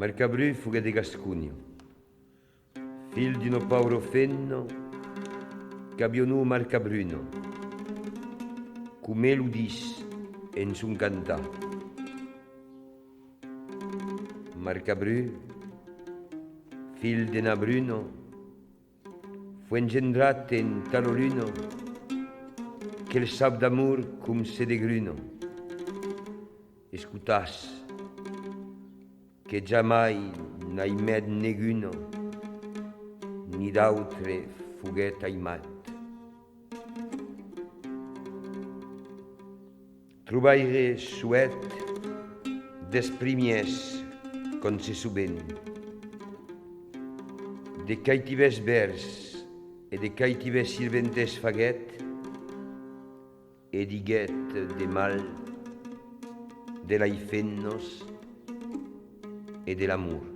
Marcabru fuga de Gascugno, fil di uno povero fenno, cabionù Marcabruno, come lo dis en son cantà. Marcabru, fil de Nabruno, fu engendrat en Taloluno, quel sap d'amour cum se de gruno. Escutas, que jamais n'aimet neguno, ni d'autre fuguet aimat. Trobaire suet des primies con se suben, de caitives vers e de caitives sirventes faguet, e diguet de mal, de l'aifennos et de l'amour.